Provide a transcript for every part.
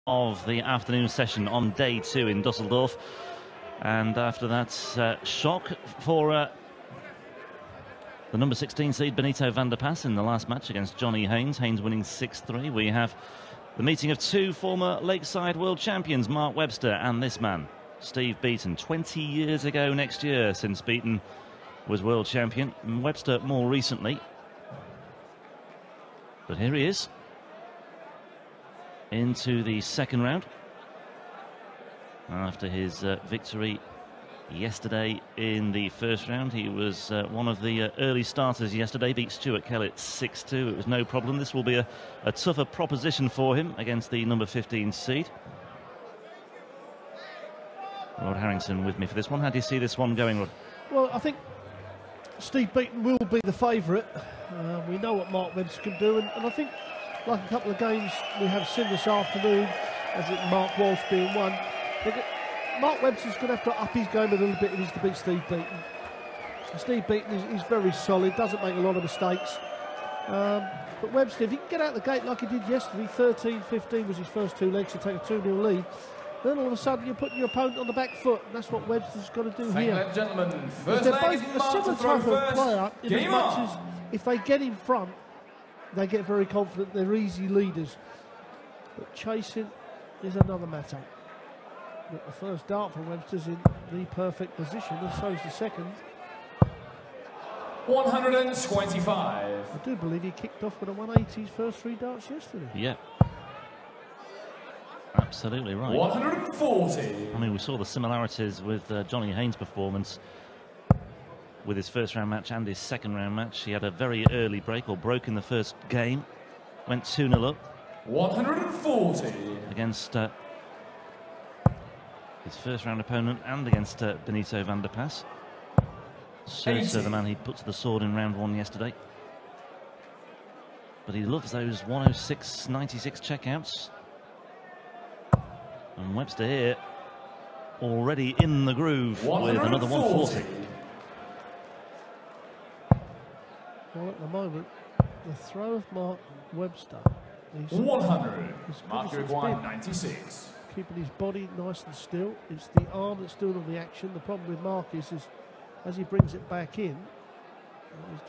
of the afternoon session on day 2 in Düsseldorf, and after that shock for the number 16 seed Benito van der Pas in the last match against Johnny Haynes winning 6-3. We have the meeting of two former Lakeside world champions, Mark Webster and this man, Steve Beaton. 20 years ago next year since Beaton was world champion, and Webster more recently. But here he is into the second round after his victory yesterday in the first round. He was one of the early starters yesterday, beat Stuart Kellett 6-2. It was no problem. This will be a tougher proposition for him against the number 15 seed. Rod Harrington with me for this one. How do you see this one going, Rod? Well, I think Steve Beaton will be the favourite. We know what Mark Webster can do, and I think, like a couple of games we have seen this afternoon, as it Mark Walsh being one, Mark Webster's going to have to up his game a little bit if he's to beat Steve Beaton. Steve Beaton is very solid, doesn't make a lot of mistakes. But Webster, if he can get out the gate like he did yesterday, 13-15 was his first two legs to take a 2-0 lead, then all of a sudden you're putting your opponent on the back foot, and that's what Webster's got to do here. Gentlemen, first they're leg both is a similar type of player, in as much as if they get in front, they get very confident, they're easy leaders. But chasing is another matter. But the first dart for Webster's in the perfect position, and so is the second. 125. I do believe he kicked off with a 180 his first three darts yesterday. Yeah. Absolutely right. 140. I mean, we saw the similarities with Johnny Haynes' performance with his first round match and his second round match. He had a very early break, or broke in the first game, went 2-0 up 140 against his first round opponent and against Benito van der Pas. Serves the man he put to the sword in round 1 yesterday. But he loves those 106.96 checkouts. And Webster here already in the groove with another 140. Well, at the moment, the throw of Mark Webster is 100. Mark required 96. Keeping his body nice and still. It's the arm that's doing all the action. The problem with Mark is as he brings it back in,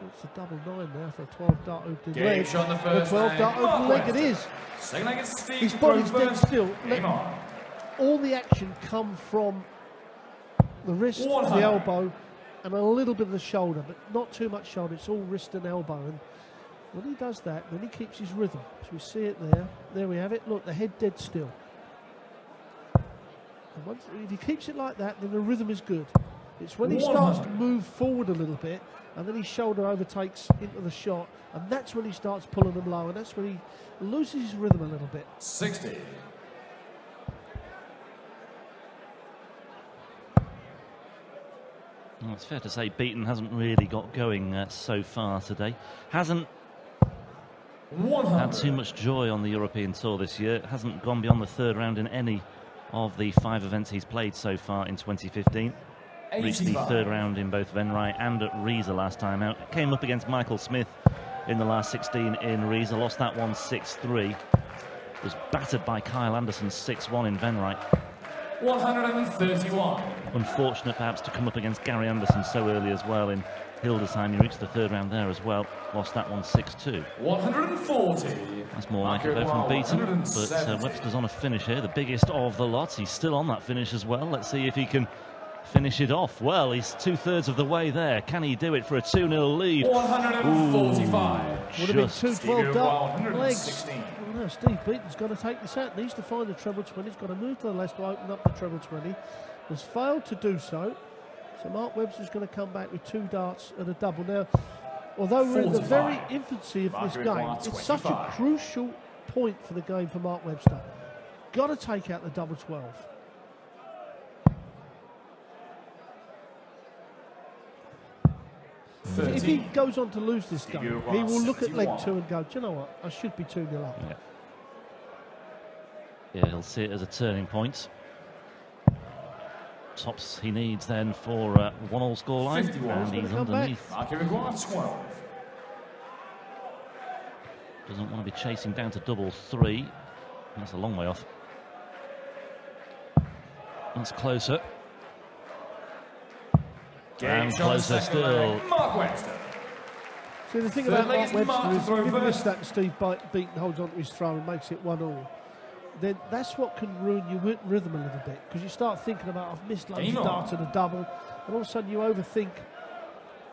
it's a double 9 now for a 12 dart opening leg. Shot the first 12 dart opening leg it is. Second leg is Steve. His body's dead still. All the action come from the wrist, the elbow, and a little bit of the shoulder, but not too much shoulder. It's all wrist and elbow. And when he does that, then he keeps his rhythm. So we see it there. There we have it. Look, the head dead still. And if he keeps it like that, then the rhythm is good. It's when he starts to move forward a little bit, and then his shoulder overtakes into the shot, and that's when he starts pulling them low, and that's when he loses his rhythm a little bit. 60. Well, it's fair to say Beaton hasn't really got going so far today. Hasn't had too much joy on the European Tour this year. Hasn't gone beyond the third round in any of the 5 events he's played so far in 2015. 85. Reached the third round in both Venray and at Riesa last time out. Came up against Michael Smith in the last 16 in Riesa. Lost that one 6-3. Was battered by Kyle Anderson 6-1 in Venray. 131. Unfortunate perhaps to come up against Gary Anderson so early as well in Hildesheim. He reached the third round there as well. Lost that one 6-2. 140. That's more like it though from Beaton. But Webster's on a finish here, the biggest of the lot. He's still on that finish as well. Let's see if he can finish it off. Well, he's 2/3 of the way there. Can he do it for a 2-0 lead? 145. Would have been 2 12 dart legs. Oh, no, Steve Beaton's got to take this out. Needs to find the treble 20. He's got to move to the left to open up the treble 20. Has failed to do so. So Mark Webster's going to come back with 2 darts and a double. Now, although we're in the very infancy of this game, it's such a crucial point for the game for Mark Webster. Got to take out the double 12. If he goes on to lose this game, he will look at leg 2 and go, do you know what, I should be 2-0 up. Yeah, he'll see it as a turning point. Tops he needs then for 1-all scoreline, and he's underneath. Doesn't want to be chasing down to double 3. That's a long way off. That's closer. Game And shot closer second still. leg, Mark Webster. See, the thing Third about leg Mark is Webster Mark is to if you throw miss first. that and Steve Beaton holds on to his throw and makes it 1-1, then that's what can ruin your rhythm a little bit, because you start thinking about, I've missed loads Game of on. darts and a double, and all of a sudden you overthink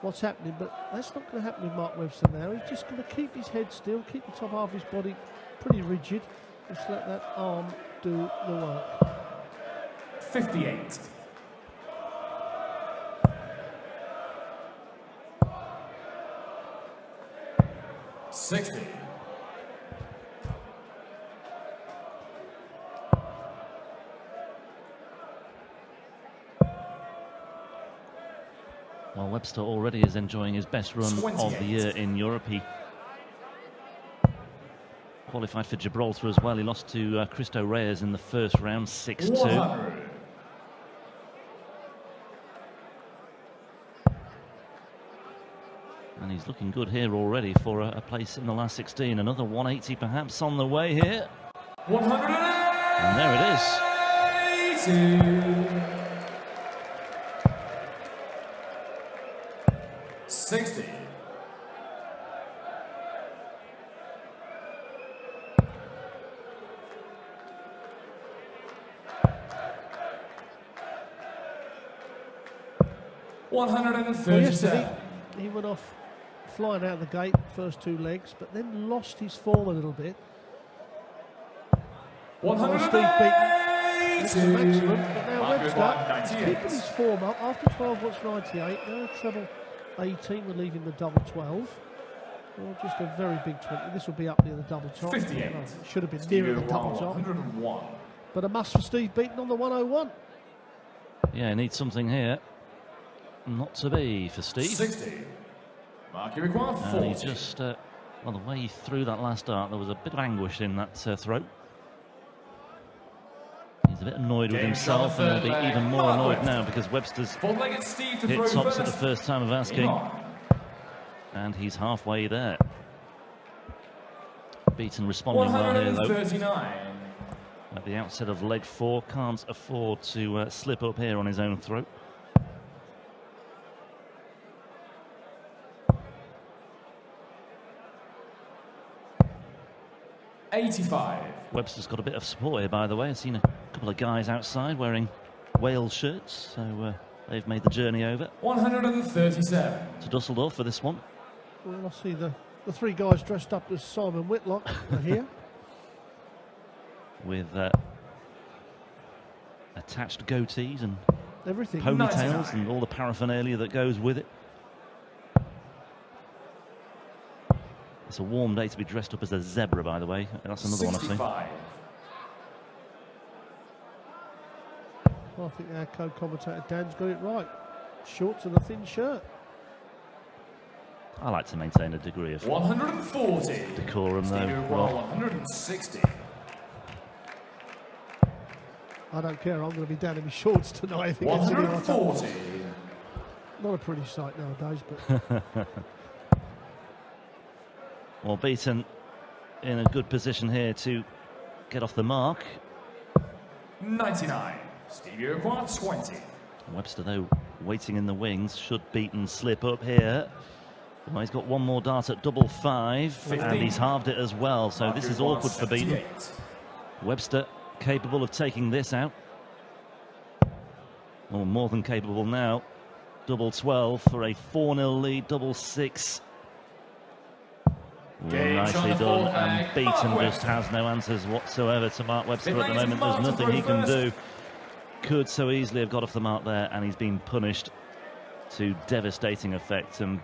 what's happening. But that's not going to happen with Mark Webster now. He's just going to keep his head still, keep the top half of his body pretty rigid, just let that arm do the work. 58. $60. Well, Webster already is enjoying his best run of the 28. year in Europe. He qualified for Gibraltar as well. He lost to Cristo Reyes in the first round, 6-2. 100. And he's looking good here already for a place in the last 16. Another 180 perhaps on the way here. 100. And there it is. 60. Well, 137. yesterday he went off flying out of the gate, first two legs, but then lost his form a little bit. Steve Beaton, that's the maximum, but now Webster keeping his form up after 12 watts 98, now treble 18, we're leaving the double 12. Well, just a very big 20. This will be up near the double top. 58. Well, it should have been nearer the double top. 101. But a must for Steve Beaton on the 101. Yeah, needs something here. Not to be for Steve. 60. Mark, you require 40. And he just, well, the way he threw that last dart, there was a bit of anguish in that throat. He's a bit annoyed with Game himself, shot, and he'll third be leg. even more Mark annoyed Webster. now because Webster's Four-legged Steve to hit throw tops at first. the first time of Game asking, on. and he's halfway there. Beaton responding well here, though. 139. At the outset of leg 4, can't afford to slip up here on his own throat. $85. Webster's got a bit of support here, by the way. I've seen a couple of guys outside wearing Wales shirts, so they've made the journey over 137. to Düsseldorf for this one. Well, I see the three guys dressed up as Simon Whitlock are here. With attached goatees and Everything. ponytails 99. and all the paraphernalia that goes with it. It's a warm day to be dressed up as a zebra, by the way. That's another one I've seen. 65. Well, I think our co-commentator Dan's got it right. Shorts and a thin shirt. I like to maintain a degree of 140. decorum, Steve though. Roll, Rob. 160. I don't care, I'm going to be down in my shorts tonight. I think it's gonna be like that. 140. Not a pretty sight nowadays, but Well, Beaton in a good position here to get off the mark. 99. Stevie require 20. Webster, though, waiting in the wings. Should Beaton slip up here? Well, he's got one more dart at double 5, 15. and he's halved it as well, so this is awkward for Beaton. 78. Webster capable of taking this out. Well, more than capable now. Double 12 for a 4-0 lead, double 6. Well, Game nicely shot done, the and fullback, Beaton Mark just Webster. has no answers whatsoever to Mark Webster at the Mid-range moment. Mark There's to nothing he throw can first. do. Could so easily have got off the mark there, and he's been punished to devastating effect. And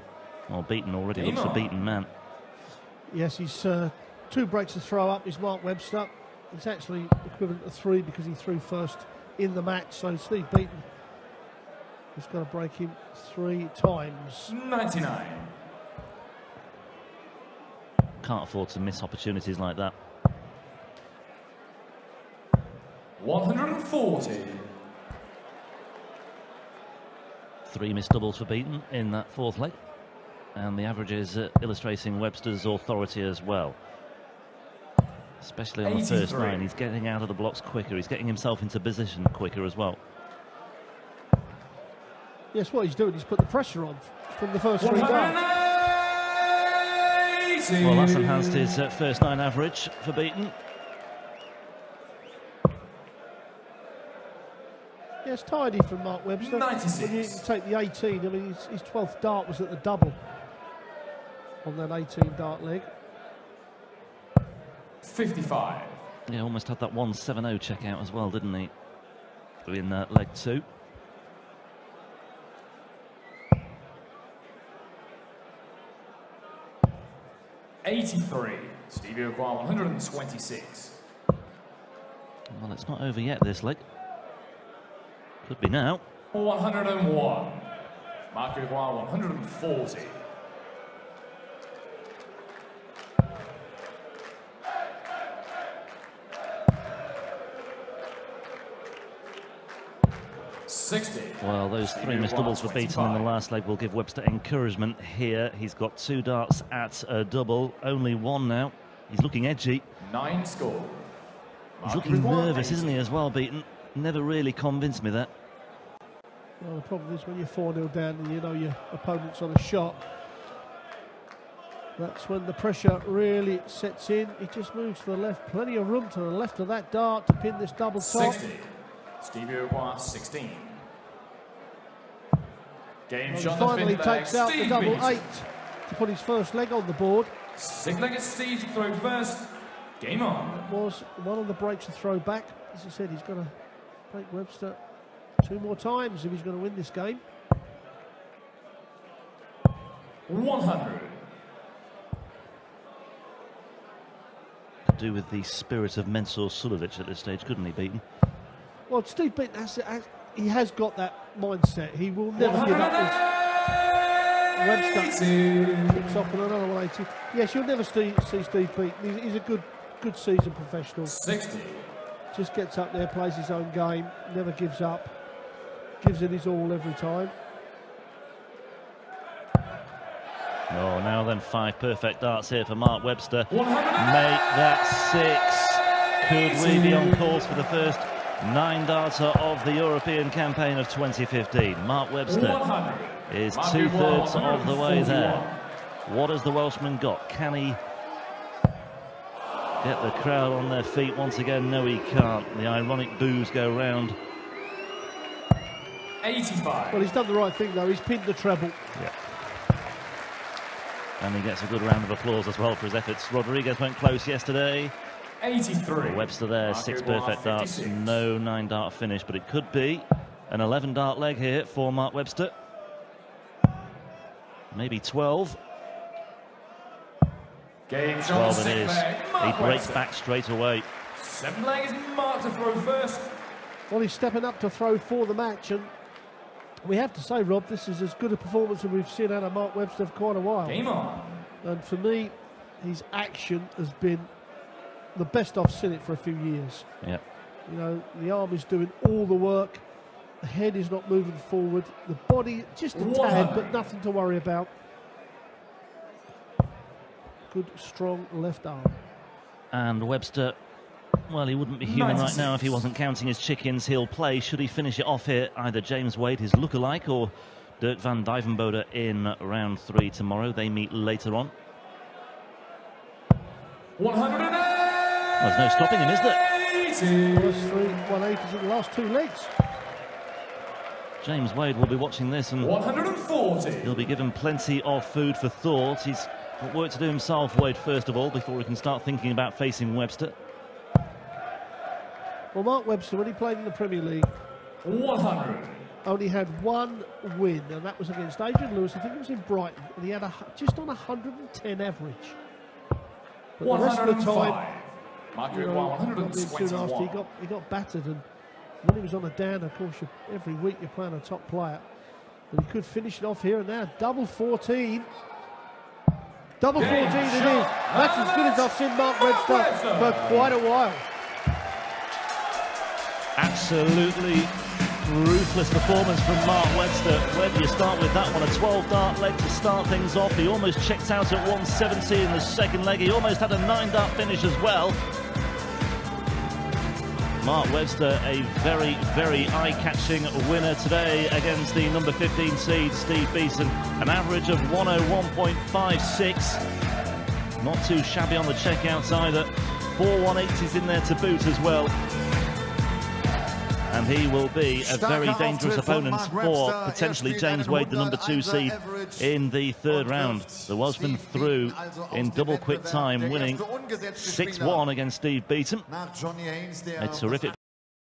well, Beaton already Game looks a on. beaten man. yes, he's 2 breaks to throw up. Is Mark Webster. It's actually equivalent to 3 because he threw first in the match. So Steve Beaton has got to break him 3 times. 99. Can't afford to miss opportunities like that. 140. 3 missed doubles for Beaton in that 4th leg, and the average is illustrating Webster's authority as well, especially on the first 83. 9. He's getting out of the blocks quicker, he's getting himself into position quicker as well. Yes, what he's doing, he's put the pressure on from the first 3 darts. Well, that's enhanced his first 9 average for Beaton. Yeah, it's tidy from Mark Webster. 96. When you take the 18, I mean, his 12th dart was at the double on that 18 dart leg. 55. Yeah, almost had that 170 check out as well, didn't he? In leg 2. $83. Stevie require 126. Well, it's not over yet, this leg. Could be now. 101. Mark require 140. $60. Well, those 3 missed doubles for Beaton in the last leg will give Webster encouragement here. He's got 2 darts at a double, only 1 now. He's looking edgy. 9 score. He's looking nervous, isn't he, as well, Beaton? Never really convinced me that. Well, the problem is when you're 4-0 down and you know your opponent's on a shot, that's when the pressure really sets in. He just moves to the left, plenty of room to the left of that dart to pin this double top. 60. Stevie requires 16. Game Well, shot. he finally takes out the double Beaton. 8 to put his first leg on the board. 6-legged Steve to throw first. Game on. That was one of the breaks to throw back. As I said, he's got to break Webster 2 more times if he's going to win this game. 100. Could do with the spirit of Mensur Sulovic at this stage, couldn't he, Beaton? Well, Steve Beaton he has got that mindset. He will never give up his Webster kicks off on another 180. Yes, you'll never see Steve Beaton. He's a good seasoned professional. 60. Just gets up there, plays his own game, never gives up, gives it his all every time. Oh, now then 5 perfect darts here for Mark Webster. 100. Make that 6. Could we be on course for the first 9-darter of the European campaign of 2015? Mark Webster 100. is 2/3 of the way there. What has the Welshman got? Can he get the crowd on their feet once again? No, he can't. The ironic boos go round. 85. Well, he's done the right thing though. He's pinned the treble. Yeah. And he gets a good round of applause as well for his efforts. Rodriguez went close yesterday. 83. Webster there, 6 perfect darts, no 9-dart finish, but it could be an 11-dart leg here for Mark Webster. Maybe 12. Game 12 it is. He breaks back straight away. 7-leg is Mark to throw first. Well, he's stepping up to throw for the match, and we have to say, Rob, this is as good a performance as we've seen out of Mark Webster for quite a while. Game on. And for me, his action has been the best I've seen it for a few years. Yeah. You know, the arm is doing all the work. The head is not moving forward. The body, just a tad, but nothing to worry about. Good, strong left arm. And Webster, well, he wouldn't be human 96. right now if he wasn't counting his chickens. He'll play, should he finish it off here, either James Wade, his lookalike, or Dirk van Dijvenbode in round 3 tomorrow. They meet later on. 108. Well, there's no stopping him, is there? First 3 180s in the last 2 legs. James Wade will be watching this and 140. he'll be given plenty of food for thought. He's got work to do himself, Wade, first of all, before he can start thinking about facing Webster. Well, Mark Webster, when he played in the Premier League, 100. only had 1 win, and that was against Adrian Lewis. I think it was in Brighton, and he had just on 110 average. But the rest of the time, Mark you know, not being too nasty, 121. he got battered, and when he was on a down, of course, every week you're playing a top player. But he could finish it off here and now. Double 14. Double 14 it is. That's as good as I've seen Mark Webster for quite a while. Absolutely ruthless performance from Mark Webster. Where do you start with that one? A 12-dart leg to start things off. He almost checked out at 170 in the second leg. He almost had a 9-dart finish as well. Mark Webster, a very, very eye-catching winner today against the number 15 seed, Steve Beaton. An average of 101.56. Not too shabby on the checkouts either. 4 180s in there to boot as well. And he will be a very dangerous opponent for potentially James Wade, the number 2 seed, in the third round. The Welshman through in double quick time, winning 6-1 against Steve Beaton. A terrific